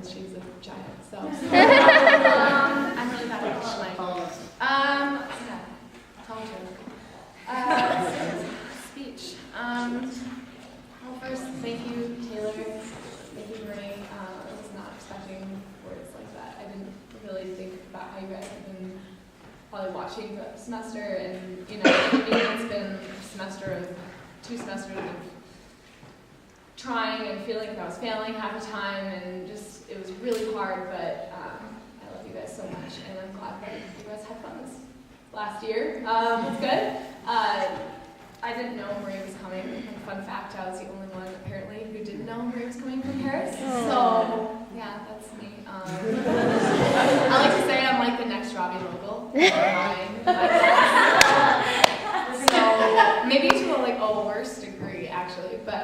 because she's a giant, so. I'm really bad at punchline. Yeah, tell me speech. Well, first, thank you, Taylor. Thank you, Marie. I was not expecting words like that. I didn't really think about how you guys have been probably watching the semester, and for me, it's been a semester of 2 semesters of trying and feeling like I was failing half the time, and just it was really hard. But I love you guys so much, and I'm glad that you guys had fun this last year. It's good. I didn't know Marie was coming. Fun fact: I was the only one apparently who didn't know Marie was coming from Paris. So yeah, that's me. I like to say I'm like the next Robbie Local. So maybe to a worse degree actually, but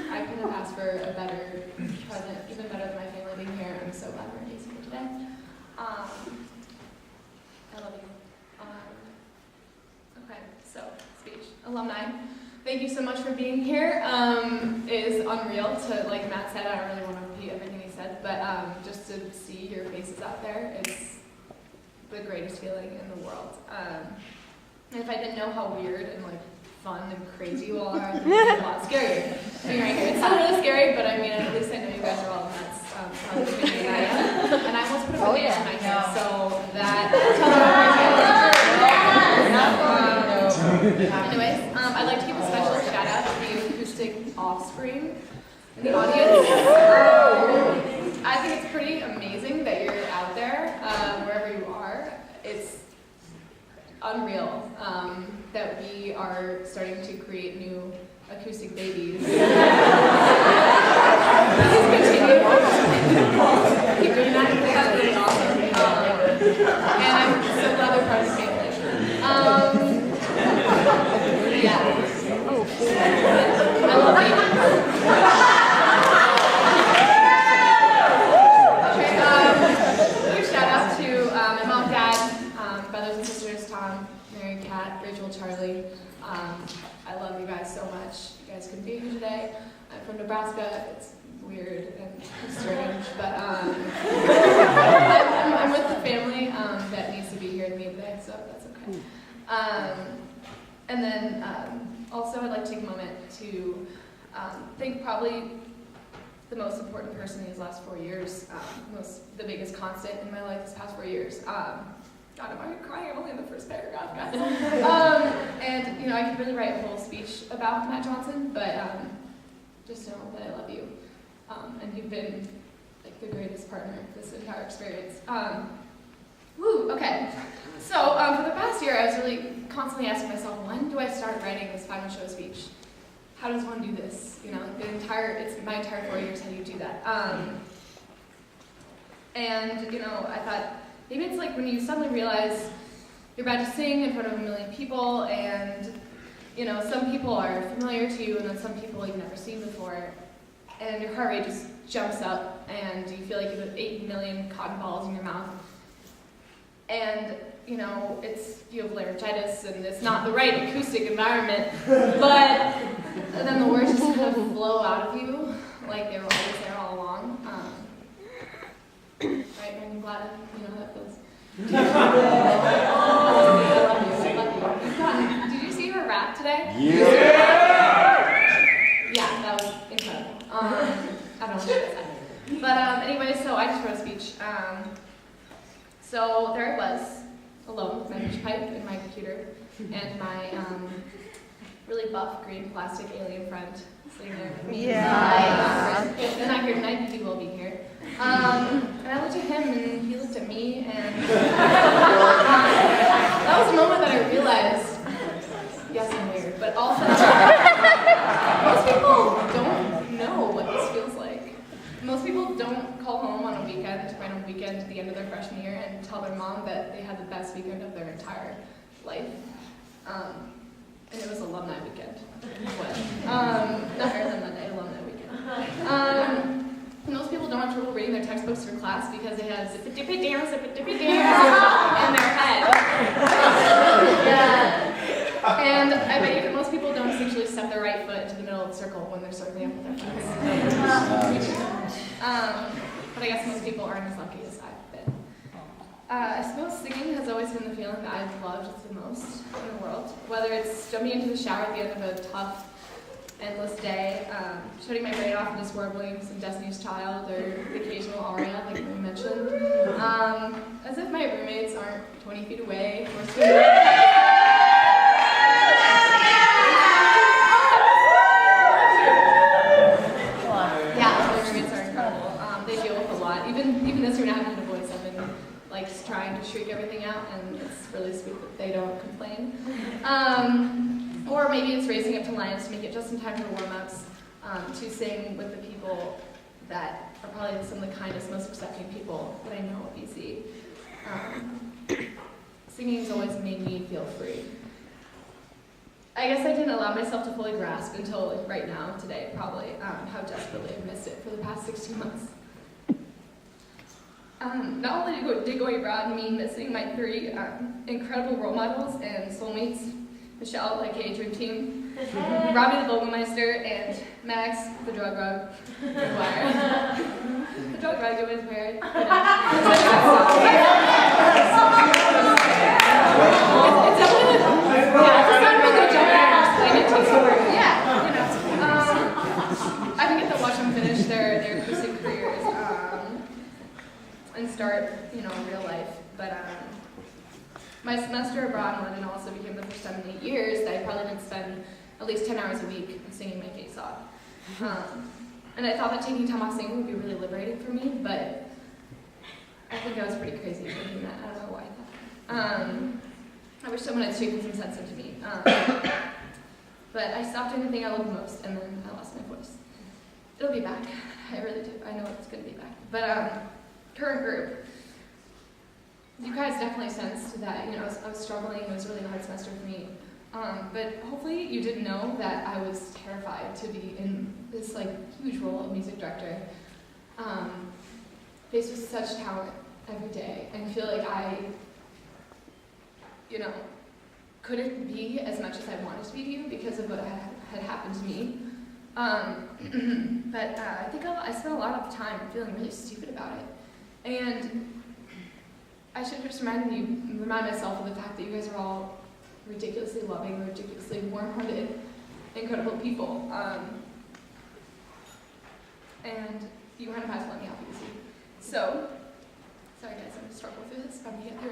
I couldn't have asked for a better present, even better than my family being here. I'm so glad we're here today. I love you. Okay, so speech. Alumni, thank you so much for being here. It is unreal to, like Matt said, I don't really want to repeat everything he said, but just to see your faces out there, it's the greatest feeling in the world. And if I didn't know how weird and fun and crazy you all are, it would be a lot scarier. Being right here. It's not really scary, but I mean, at least I know you guys are all nuts. Fun than I am. And I almost put a banana in my hair, so that anyways, I'd like to give a special shout out to the acoustic offspring in the audience. I think it's pretty amazing that you're out there, wherever you are. It's unreal that we are starting to create new acoustic babies. Please continue. Keep doing that. That's really awesome. And I'm so glad they're part of the family. Yeah. I love you. Huge shout out to my mom, dad, brothers and sisters, Tom, Mary, Kat, Rachel, Charlie. I love you guys so much. You guys couldn't be here today. I'm from Nebraska. It's weird and strange, but I'm with the family that needs to be here with me today, so that's okay. And then also I'd like to take a moment to thank probably the most important person these last 4 years, the biggest constant in my life this past 4 years. God, am I crying? I'm only in the first paragraph, guys. And I could really write a whole speech about Matt Johnson, but just know that I love you, and you've been the greatest partner this entire experience. Okay. So for the past year, I was really constantly asking myself, when do I start writing this final show speech? How does one do this? It's my entire 4 years. How do you do that? And I thought, maybe it's like when you suddenly realize you're about to sing in front of 1 million people, and some people are familiar to you, and then some people you've never seen before, and your heart rate just jumps up, and you feel like you have 8 million cotton balls in your mouth, and you have laryngitis, and it's not the right acoustic environment, but then the words just kind of flow out of you, like they were always there all along. Right, Megan Gladden, you know how that feels. I love you. Did you see her rap today? Yeah, that was incredible. I don't know what she said. But anyway, so I just wrote a speech. So there I was, alone with my pitch pipe and my computer, and my really buff green plastic alien friend sitting there with me. Yeah. And I heard night he will be here. And I looked at him, and he looked at me, and that was a moment that I realized, yes, I'm weird, but also, most people don't know what this feels like. Most people don't call home on a random weekend at the end of their freshman year and tell their mom that they had the best weekend of their entire life. And it was alumni weekend. Not Ireland Monday, alumni weekend. Most people don't have trouble reading their textbooks for class because they have zip-a-dippy-dam in their head. And I bet you that most people don't actually step their right foot into the middle of the circle when they're circling up with their friends. but I guess most people aren't as lucky as I've been. I suppose singing has always been the feeling that I've loved the most in the world. Whether it's jumping into the shower at the end of a tough, endless day, shutting my brain off and just warbling some Destiny's Child or the occasional aria, like we mentioned. As if my roommates aren't 20 feet away or swimming. Even this year, not having a voice, I've been like trying to shriek everything out, and it's really sweet that they don't complain. Or maybe it's racing up to lines to make it just in time for warm-ups, to sing with the people that are probably some of the kindest, most accepting people that I know at BC. Singing has always made me feel free. I guess I didn't allow myself to fully grasp until like, right now, today, probably, how desperately I've missed it for the past 16 months. Not only did going abroad mean missing my 3 incredible role models and soulmates, Michelle, aka Dream Team, Robbie the Vogelmeister, and Max, the drug rug, McGuire. The drug rug was weird. It's definitely, it's not a good joke I explain it to you. Yeah, I didn't get to watch them finish their acoustic careers. And start, real life. But my semester abroad in London also became the first time in 8 years that I probably didn't spend at least 10 hours a week singing my face off. And I thought that taking time off singing would be really liberating for me, but I think I was pretty crazy thinking that. I don't know why. I wish someone had shaken some sense into me. But I stopped doing the thing I loved most, and then I lost my voice. It'll be back. I really do. I know it's going to be back. But current group, you guys definitely sensed that, I was struggling. It was a really hard semester for me. But hopefully you didn't know that I was terrified to be in this huge role of music director, faced with such talent every day, and feel like I, couldn't be as much as I wanted to be to you because of what had happened to me. But I think I spent a lot of time feeling really stupid about it. And I should just remind myself of the fact that you guys are all ridiculously loving, ridiculously warm-hearted, incredible people. And you weren't about to let me off easy. So, sorry guys, I'm going to struggle through this, but I'm going to get through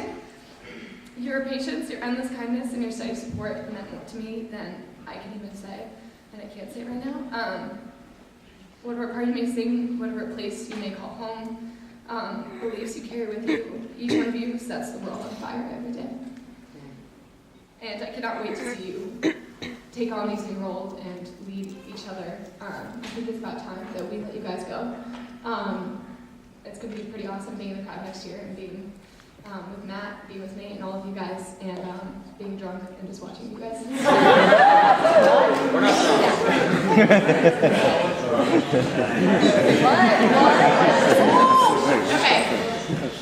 it. Your patience, your endless kindness, and your steady support meant more to me than I can even say, and I can't say it right now. Whatever part you may sing, whatever place you may call home, beliefs you carry with you, each one of you sets the world on fire every day. And I cannot wait to see you take on these new roles and lead each other. I think it's about time that we let you guys go. It's going to be pretty awesome being in the crowd next year and being with Matt, being with me, and all of you guys, and being drunk and just watching you guys. We're not drunk. Okay.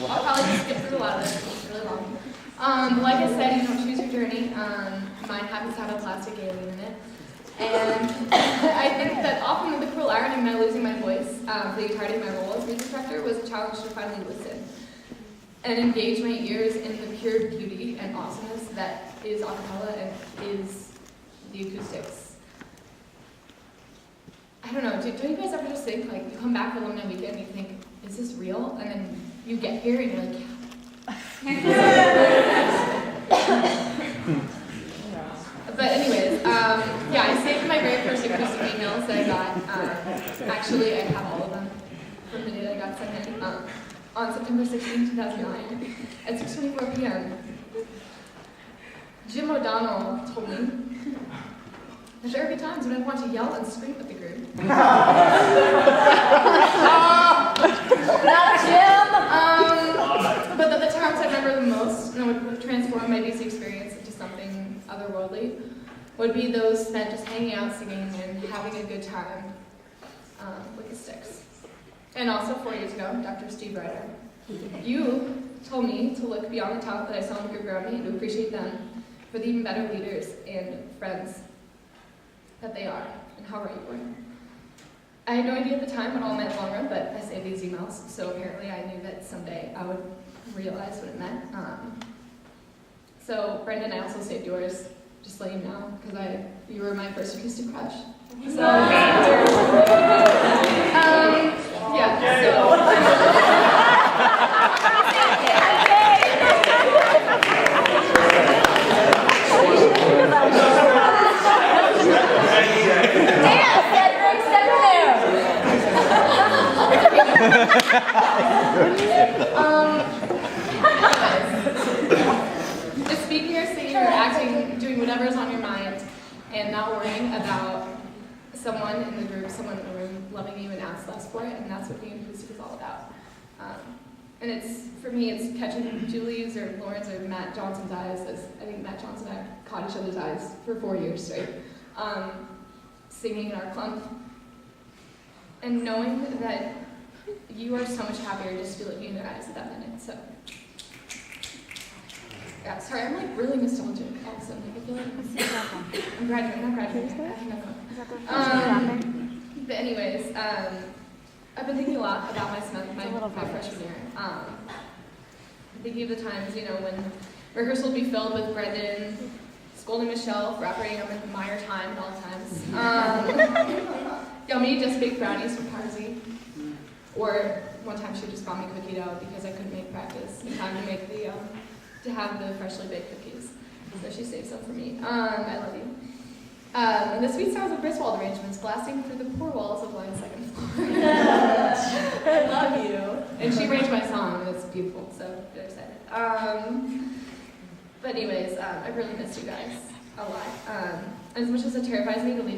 I'll probably just skip through a lot of this. It's really long. Like I said, choose your journey. Mine happens to have a plastic alien in it. And I think that often the cruel irony of my losing my voice for the entirety of my role as music director was a challenge to finally listen and engage my ears in the pure beauty and awesomeness that is a cappella and is the acoustics. I don't know, don't you guys ever just think, you come back for Alumni Weekend and you think, is this real? And then you get here and you're like, yeah. But anyways, I saved my very first acoustic emails that I got. Actually, I have all of them from the day that I got sent in. On September 16, 2009, at 6:24 p.m. Jim O'Donnell told me that there would be times when I'd want to yell and scream at the group. Not Jim! But that the times I remember the most and would transform my BC experience into something otherworldly would be those spent just hanging out, singing, and having a good time with the Sticks. And also 4 years ago, Dr. Steve Ryder, you told me to look beyond the talent that I saw in the group around me and to appreciate them for the even better leaders and friends that they are, and how right you were. I had no idea at the time what all meant long run, but I saved these emails, so apparently I knew that someday I would realize what it meant. So Brendan, I also saved yours, just to let you know, because you were my first acoustic crush. So, yeah, so. Just being here, singing or acting, doing whatever's on your mind, and not worrying about someone in the group, someone in the room loving you and asks less for it, and that's what being acoustic is all about. And for me, it's catching Julie's or Lauren's or Matt Johnson's eyes, as I think Matt Johnson and I caught each other's eyes for 4 years straight, singing in our clump, and knowing that you are so much happier just to be looking in their eyes at that minute. So, yeah, sorry, I'm like really nostalgic all of a sudden. I feel like I'm graduating. I think I'm going. But anyways, I've been thinking a lot about my freshman year. Thinking of the times, when rehearsal would be filled with Brendan scolding Michelle for operating on the Meyer time at all times. Me just baked brownies for Parsi. Or one time she just bought me cookie dough because I couldn't make practice in time to make to have the freshly baked cookies. So she saved some for me. I love you. And the sweet sounds of Griswold arrangements blasting through the poor walls of Line's second floor. I love you. And she arranged my song, and it's beautiful, so very excited. But anyways, I really missed you guys a lot. As much as it terrifies me to be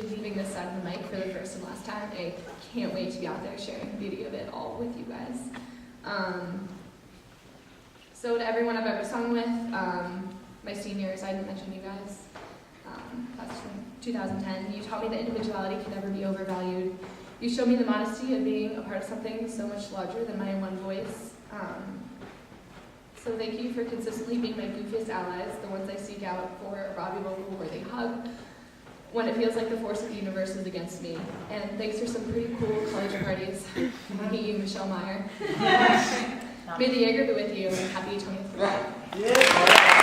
leaving this side of the mic for the first and last time, I can't wait to be out there sharing the beauty of it all with you guys. So to everyone I've ever sung with, my seniors, I didn't mention you guys. That's from 2010. You taught me that individuality can never be overvalued. You showed me the modesty of being a part of something so much larger than my one voice. So thank you for consistently being my goofiest allies, the ones I seek out for a Robbie vocal where they hug when it feels like the force of the universe is against me. And thanks for some pretty cool college parties. I hate you, Michelle Meyer. May the Jaeger be with you, and happy 20th birthday.